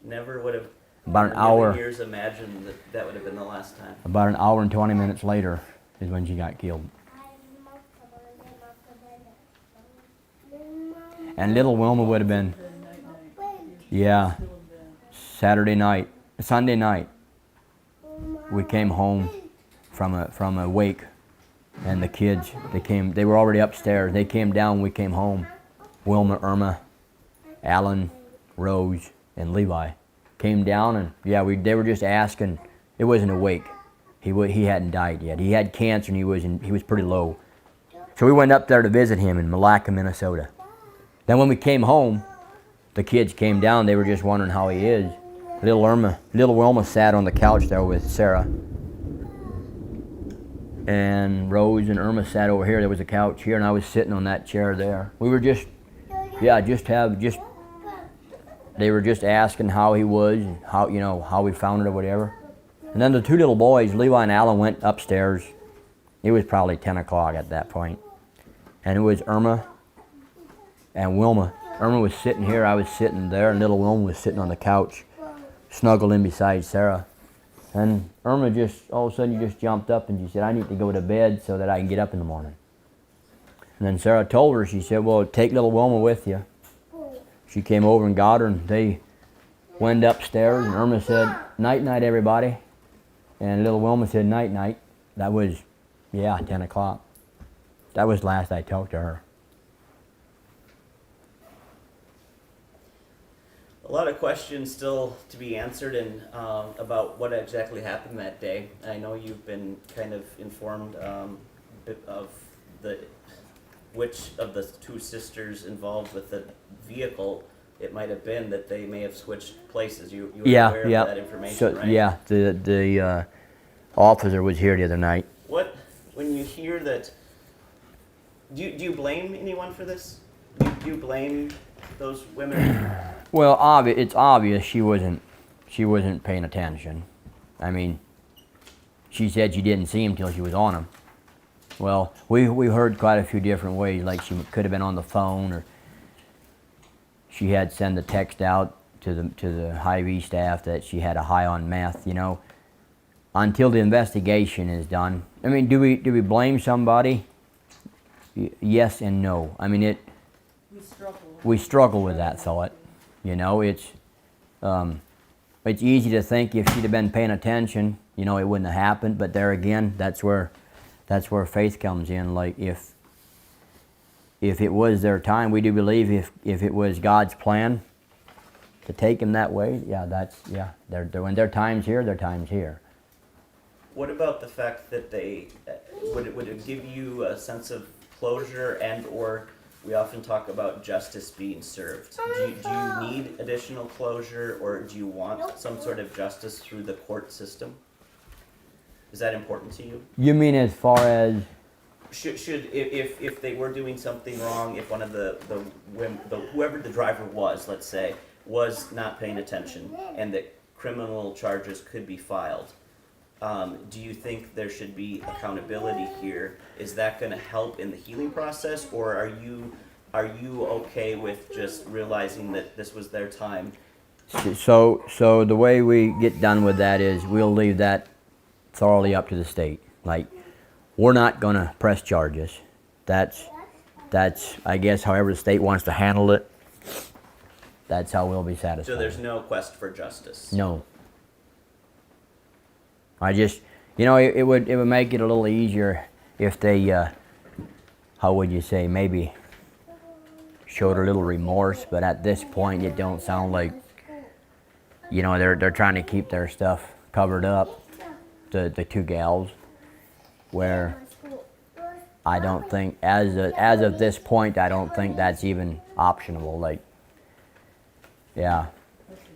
Never would have About in an a million hour. years imagined that that would have been the last time. About an hour and 20 minutes later is when she got killed. And little Wilma would have been, yeah, Sunday night. We came home from a wake, and the kids, they were already upstairs. They came down, we came home. Wilma, Irma, Alan, Rose, and Levi came down, and yeah, they were just asking. It wasn't a wake. He hadn't died yet. He had cancer, and he was pretty low. So we went up there to visit him in Malacca, Minnesota. Then when we came home, the kids came down. They were just wondering how he is. Little Wilma sat on the couch there with Sarah, and Rose and Irma sat over here. There was a couch here, and I was sitting on that chair there. We were just, they were just asking how he was, and how we found it or whatever. And then the two little boys, Levi and Alan, went upstairs. It was probably 10 o'clock at that point. And it was Irma and Wilma. Irma was sitting here, I was sitting there, and little Wilma was sitting on the couch, snuggled in beside Sarah. And Irma just, all of a sudden, just jumped up and she said, I need to go to bed so that I can get up in the morning. And then Sarah told her, she said, well, take little Wilma with you. She came over and got her, and they went upstairs, and Irma said, night, night, everybody. And little Wilma said, night, night. That was, 10 o'clock. That was last I talked to her. A lot of questions still to be answered and about what exactly happened that day. I know you've been kind of informed of which of the two sisters involved with the vehicle it might have been, that they may have switched places. You were aware of that information, so, right? Yeah, the officer was here the other night. When you hear that, do you blame anyone for this? Do you blame those women? Well, it's obvious she wasn't paying attention. I mean, she said she didn't see him till she was on him. Well, we heard quite a few different ways, like she could have been on the phone, or she had sent a text out to the Hy-Vee staff that she had a high on meth. Until the investigation is done. I mean, do we blame somebody? Yes and no. I mean, we struggle with that thought. It's easy to think if she'd have been paying attention, it wouldn't have happened. But there again, that's where faith comes in. Like if it was their time, we do believe if it was God's plan to take him that way, when their time's here, their time's here. What about the fact that they would it give you a sense of closure, and or we often talk about justice being served? Do you need additional closure, or do you want some sort of justice through the court system? Is that important to you? You mean as far as should if they were doing something wrong, if one of the whoever the driver was, let's say, was not paying attention, and that criminal charges could be filed? Do you think there should be accountability here? Is that going to help in the healing process, or are you okay with just realizing that this was their time? So the way we get done with that is we'll leave that thoroughly up to the state. Like, we're not going to press charges. That's I guess however the state wants to handle it. That's how we'll be satisfied. So there's no quest for justice. No. I just, it would make it a little easier if they, how would you say, maybe showed a little remorse. But at this point, it don't sound like, they're trying to keep their stuff covered up. The two gals, where I don't think, as of this point, I don't think that's even optional. Like, yeah.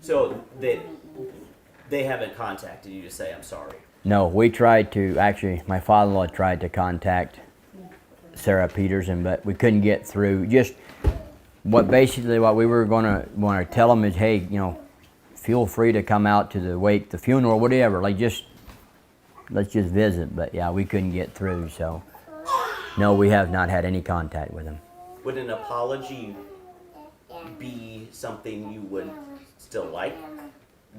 So they haven't contacted you to say, I'm sorry? No, we tried to, actually, my father-in-law tried to contact Sarah Peterson, but we couldn't get through. Just what we were going to tell them is, hey, feel free to come out to the wake, the funeral, whatever. Like, let's just visit. But yeah, we couldn't get through. So no, we have not had any contact with them. Would an apology be something you would still like?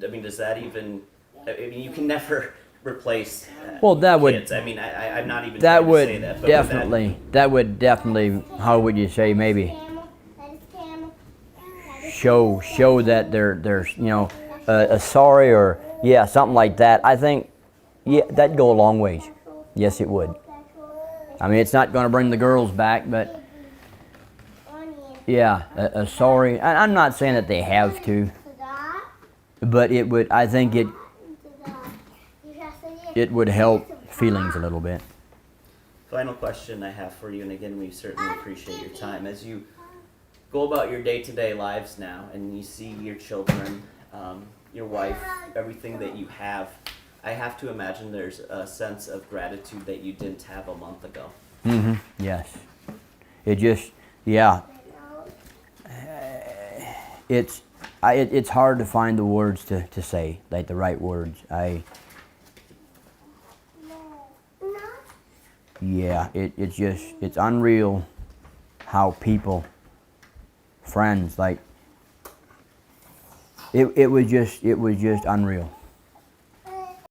I mean, does that even? I mean, you can never replace. Well, that would. Kids. I mean, I'm not even That trying would to say that. But definitely. That would definitely. How would you say? Maybe show that there's a sorry or yeah, something like that. I think yeah, that'd go a long ways. Yes, it would. I mean, it's not going to bring the girls back, but yeah, a sorry. And I'm not saying that they have to, but it would. I think it would help feelings a little bit. Final question I have for you, and again, we certainly appreciate your time. As you go about your day-to-day lives now, and you see your children, your wife, everything that you have, I have to imagine there's a sense of gratitude that you didn't have a month ago. Mm-hmm. Yes. It just, yeah. It's hard to find the words to say, like the right words. Yeah, it's unreal how people, friends, like, it was just unreal.